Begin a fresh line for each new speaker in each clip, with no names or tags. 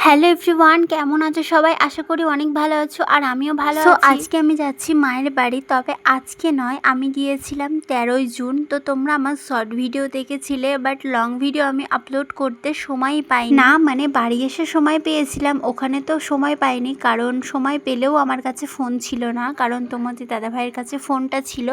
Hello everyone, কেমন আছো সবাই? আশা করি অনেক ভালো আছো আর আমিও ভালো আছি। আজকে আমি যাচ্ছি মায়ের বাড়ি, তবে আজকে নয়, আমি গিয়েছিলাম 13ই জুন। তো তোমরা আমার শর্ট ভিডিও দেখেছিলে, বাট লং ভিডিও আমি আপলোড করতে সময়ই পাইনি। না মানে বাড়ি এসে সময় পেয়েছিলাম, ওখানে তো সময় পাইনি, কারণ সময় পেলেও আমার কাছে ফোন ছিল না, কারণ তোমাদের দাদাভাইয়ের কাছে ফোনটা ছিল।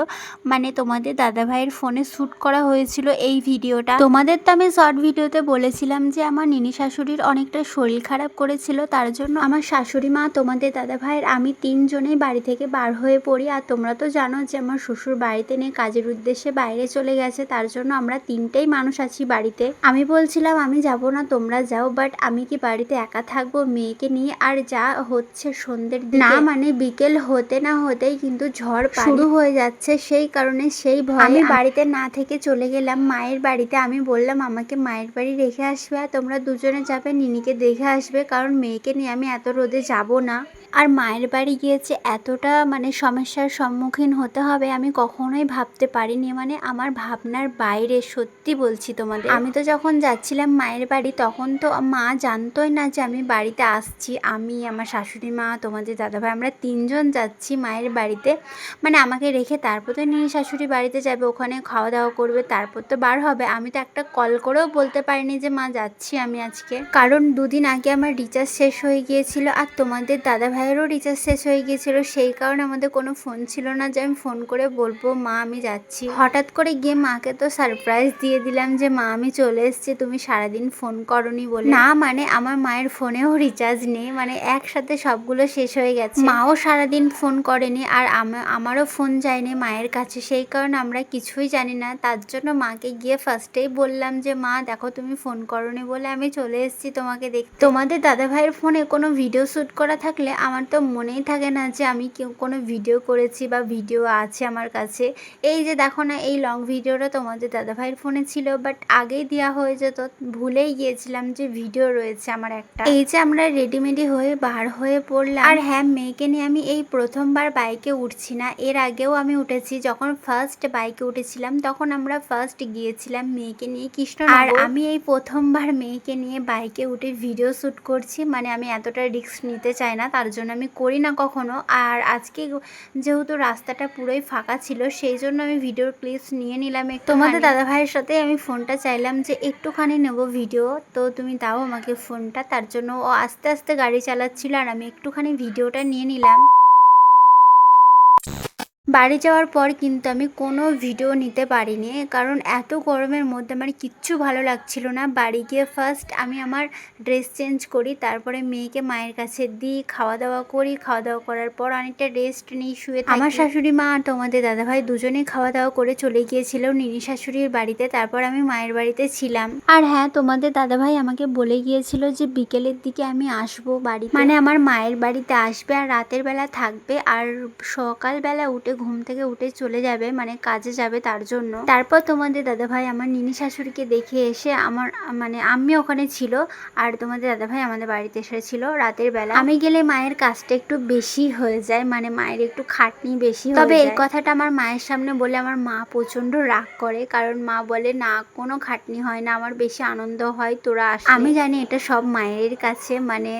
মানে তোমাদের দাদাভাইয়ের ফোনে শ্যুট করা হয়েছিল এই ভিডিওটা। তোমাদের তো আমি শর্ট ভিডিওতে বলেছিলাম যে আমার নিনি শাশুড়ির অনেকটা শরীর খারাপ করেছিল, তার জন্য আমার শাশুড়ি মা, তোমাদের দাদাভাইয়ের আমি তিনজনেই বাড়ি থেকে বার হয়ে পড়ি। আর তোমরা তো জানো যে আমার শ্বশুর বাড়িতে নিয়ে কাজের উদ্দেশ্যে বাইরে চলে গেছে, তার জন্য আমরা তিনটেই মানুষ আছি বাড়িতে। আমি বলছিলাম আমি যাব না, তোমরা যাও, বাট আমি কি বাড়িতে একা থাকবো মেয়েকে নিয়ে? আর যা হচ্ছে সন্ধ্যের দিকে, না মানে বিকেল হতে না হতেই কিন্তু ঝড় শুরু হয়ে যাচ্ছে, সেই কারণে সেই ভয়ে আমি বাড়িতে না থেকে চলে গেলাম মায়ের বাড়িতে। আমি বললাম আমাকে মায়ের বাড়ি রেখে আসবে, আর তোমরা দুজনে যাবে, নিনিকে দেখে আসবে, কারণ মেয়েকে নিয়ে আমি এত রোদে যাব না। আর মায়ের বাড়ি গিয়েছে এতটা মানে সমস্যার সম্মুখীন হতে হবে আমি কখনোই ভাবতে পারিনি, মানে আমার ভাবনার বাইরে, সত্যি বলছি তোমাদের। আমি তো যখন যাচ্ছিলাম মায়ের বাড়ি তখন তো মা জানতোই না যে আমি বাড়িতে আসছি। আমি, আমার শাশুড়ি মা, তোমাদের দাদাভাই, আমরা তিনজন যাচ্ছি মায়ের বাড়িতে। মানে আমাকে রেখে তারপর তো নিনি শাশুড়ি বাড়িতে যাবে, ওখানে খাওয়া দাওয়া করবে, তারপর তো বার হবে। আমি তো একটা কল করেও বলতে পারিনি যে মা যাচ্ছি আমি আজকে, কারণ দুদিন আগে আমার রিচার্জ শেষ হয়ে গিয়েছিল, আর তোমাদের দাদা ভাইয়েরও রিচার্জ শেষ হয়ে গিয়েছিল, সেই কারণে আমাদের কোনো ফোন ছিল না যে আমি ফোন করে বলবো মা আমি যাচ্ছি। হঠাৎ করে গিয়ে মাকে তো সারপ্রাইজ দিয়ে দিলাম যে মা আমি চলে এসেছি, তুমি সারাদিন ফোন করনি বলে। না মানে আমার মায়ের ফোনেও রিচার্জ নেই, মানে একসাথে সবগুলো শেষ হয়ে গেছে। মাও সারাদিন ফোন করেনি, আর আমারও ফোন যায়নি মায়ের কাছে, সেই কারণে আমরা কিছুই জানি না। তার জন্য মাকে গিয়ে ফার্স্টেই বললাম যে মা দেখো তুমি ফোন করনি বলে আমি চলে এসেছি তোমাকে দেখতে। তোমাদের দাদাভাইয়ের ফোনে কোনো ভিডিও শ্যুট করা থাকলে আমার তো মনেই থাকে না যে আমি কোনো ভিডিও করেছি বা ভিডিও আছে আমার কাছে। এই যে দেখো না, এই লং ভিডিওটা তোমাদের দাদাভাইয়ের ফোনে ছিল, বাট আগেই দেওয়া হয়ে যেত, ভুলেই গিয়েছিলাম যে ভিডিও রয়েছে আমার একটা। এই যে আমরা রেডিমেডি হয়ে বার হয়ে পড়লাম, আর হ্যাঁ মেয়েকে নিয়ে আমি এই প্রথমবার বাইকে উঠছি না, এর আগেও আমি উঠেছি। যখন ফার্স্ট বাইকে উঠেছিলাম তখন আমরা ফার্স্ট গিয়েছিলাম মেয়েকে নিয়ে কৃষ্ণনগর, আর আমি এই প্রথমবার মেয়েকে নিয়ে বাইকে উঠে ভিডিও শ্যুট করছি। মানে আমি এতটা রিস্ক নিতে চাই না, তার জন্য আমি করি না কখনো। আর আজকে যেহেতু রাস্তাটা পুরোই ফাঁকা ছিল, সেই জন্য আমি ভিডিওর ক্লিপস নিয়ে নিলাম। তোমাদের দাদাভাইয়ের সাথে আমি ফোনটা চাইলাম যে একটুখানি নেব ভিডিও, তো তুমি দাও আমাকে ফোনটা। তার জন্য ও আস্তে আস্তে গাড়ি চালাচ্ছিল আর আমি একটুখানি ভিডিওটা নিয়ে নিলাম। বাড়ি যাওয়ার পর কিন্তু আমি কোনো ভিডিও নিতে পারিনি, কারণ এত গরমের মধ্যে আমার কিচ্ছু ভালো লাগছিল না। বাড়ি গিয়ে ফার্স্ট আমি আমার ড্রেস চেঞ্জ করি, তারপরে মেয়েকে মায়ের কাছে দিই, খাওয়া দাওয়া করি, খাওয়া দাওয়া করার পর অনেকটা রেস্ট নিই, শুয়ে থাকি। আমার শাশুড়ি মা আর তোমাদের দাদাভাই দুজনেই খাওয়া দাওয়া করে চলে গিয়েছিল নিনি শাশুড়ির বাড়িতে, তারপর আমি মায়ের বাড়িতে ছিলাম। আর হ্যাঁ তোমাদের দাদাভাই আমাকে বলে গিয়েছিল যে বিকেলের দিকে আমি আসবো বাড়ি, মানে আমার মায়ের বাড়িতে আসবে আর রাতের বেলা থাকবে, আর সকালবেলা উঠে ঘুম থেকে উঠে চলে যাবে, মানে কাজে যাবে তার জন্য। তারপর তোমাদের দাদাভাই আমার নিনি শাশুড়িকে দেখে এসে আমার মানে আমি ওখানে ছিল, আর তোমাদের দাদাভাই আমাদের বাড়িতে এসেছিল রাতের বেলা। আমি গেলে মায়ের কাজটা একটু বেশি হয়ে যায়, মানে মায়ের একটু খাটনি বেশি হয়ে যায়। তবে এই কথাটা আমার মায়ের সামনে বলে আমার মা প্রচন্ড রাগ করে, কারণ মা বলে না কোনো খাটনি হয় না, আমার বেশি আনন্দ হয় তোরা আসলে। আমি জানি এটা সব মায়ের কাছে, মানে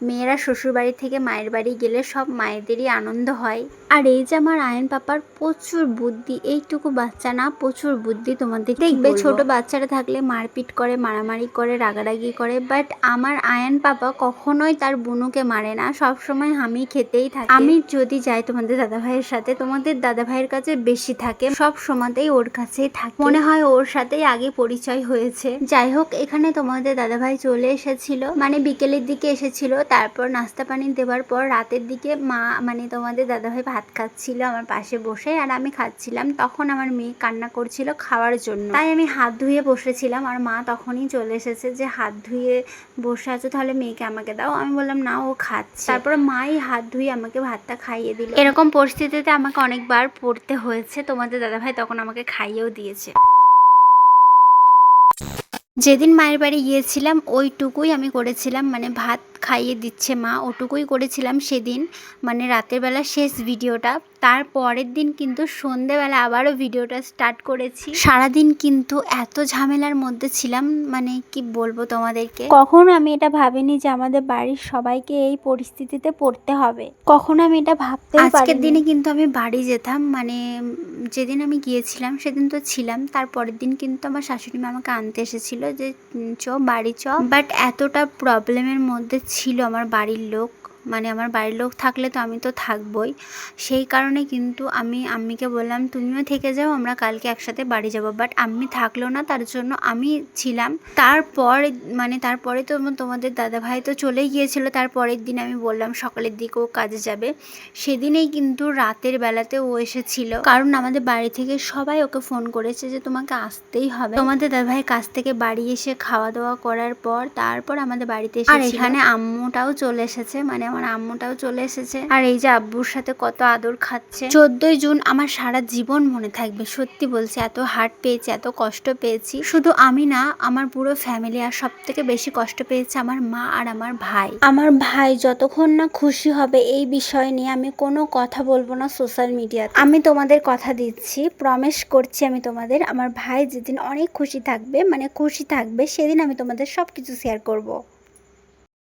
মেয়েরা শ্বশুর বাড়ি থেকে মায়ের বাড়ি গেলে সব মায়েদেরই আনন্দ হয়। আর এই যে আমার আয়ন পাপার প্রচুর বুদ্ধি, এইটুকু বাচ্চা না প্রচুর বুদ্ধি। তোমাদের দেখবে ছোট বাচ্চারা থাকলে মারপিট করে, মারামারি করে, রাগারাগি করে, বাট আমার আয়ন পাপা কখনোই তার বুনুকে মারে না, সব সময় আমি খেতেই থাকে। আমি যদি যাই তোমাদের দাদাভাইয়ের সাথে, তোমাদের দাদাভাইয়ের কাছে বেশি থাকে, সব সময়তেই ওর কাছেই থাকে, মনে হয় ওর সাথেই আগে পরিচয় হয়েছে। যাই হোক, এখানে তোমাদের দাদাভাই চলে এসেছিল, মানে বিকেলের দিকে এসেছিল, তারপর নাস্তা পানি দেওয়ার পর রাতের দিকে মা মানে তোমাদের দাদাভাই ভাত খাচ্ছিল আমার পাশে বসে, আর আমি খাচ্ছিলাম। তখন আমার মেয়ে কান্না করছিল খাওয়ার জন্য, তাই আমি হাত ধুয়ে বসেছিলাম, আর মা তখনই চলে এসেছে যে হাত ধুয়ে বসে আছো, তাহলে মেয়েকে আমাকে দাও। আমি বললাম না ও খাচ্ছে, তারপরে মাই হাত ধুয়ে আমাকে ভাতটা খাইয়ে দিল। এরকম পরিস্থিতিতে আমাকে অনেকবার পড়তে হয়েছে, তোমাদের দাদাভাই তখন আমাকে খাইয়েও দিয়েছে। যেদিন মায়ের বাড়ি গিয়েছিলাম ওইটুকুই আমি করেছিলাম, মানে ভাত খাইয়ে দিচ্ছে মা, ওটুকুই করেছিলাম সেদিন, মানে রাতের বেলা শেষ ভিডিওটা। তার পরের দিন কিন্তু সন্ধেবেলা আবারও ভিডিওটা স্টার্ট করেছি। সারাদিন কিন্তু এত ঝামেলার মধ্যে ছিলাম, মানে কি বলবো তোমাদেরকে। কখনো আমি এটা ভাবিনি যে আমাদের বাড়ির সবাইকে এই পরিস্থিতিতে পড়তে হবে, কখনো আমি এটা ভাবতে পারিনি। আজকের দিনে কিন্তু আমি বাড়ি যেতাম, মানে যেদিন আমি গিয়েছিলাম সেদিন তো ছিলাম, তারপরের দিন কিন্তু আমার শাশুড়ি মা আমাকে আনতে এসেছিল যে চ বাড়ি চ। বাট এতটা প্রবলেমের মধ্যে ছিল আমার বাড়ির লোক, মানে আমার বাড়ির লোক থাকলে তো আমি তো থাকবই, সেই কারণে কিন্তু আমি আম্মিকে বললাম তুমিও থেকে যাও, আমরা কালকে একসাথে বাড়ি যাব। বাট আম্মি থাকলো না, তার জন্য আমি ছিলাম। তারপরে তো তোমাদের দাদাভাই তো চলেই গিয়েছিল। তারপরের দিন আমি বললাম সকালের দিকে ও কাজে যাবে, সেদিনেই কিন্তু রাতের বেলাতে ও এসেছিল, কারণ আমাদের বাড়ি থেকে সবাই ওকে ফোন করেছে যে তোমাকে আসতেই হবে। তোমাদের দাদাভাই কাজ থেকে বাড়ি এসে খাওয়া দাওয়া করার পর তারপর আমাদের বাড়িতে এসেছিল। আর এখানে আম্মুটাও চলে এসেছে, মানে আমার আম্মুটাও চলে এসেছে। আর এই যে আব্বুর সাথে কত আদর খাচ্ছে। 14ই জুন আমার সারা জীবন মনে থাকবে, সত্যি বলছি। এত হার্ট পেয়েছি, এত কষ্ট পেয়েছি, শুধু আমি না, আমার পুরো ফ্যামিলি। আর সব থেকে বেশি কষ্ট পেয়েছে আমার মা আর আমার ভাই। আমার ভাই যতক্ষণ না খুশি হবে এই বিষয় নিয়ে আমি কোনো কথা বলবো না সোশ্যাল মিডিয়াতে। আমি তোমাদের কথা দিচ্ছি, প্রমিস করছি আমি তোমাদের, আমার ভাই যেদিন অনেক খুশি থাকবে, মানে খুশি থাকবে, সেদিন আমি তোমাদের সব কিছু শেয়ার করব।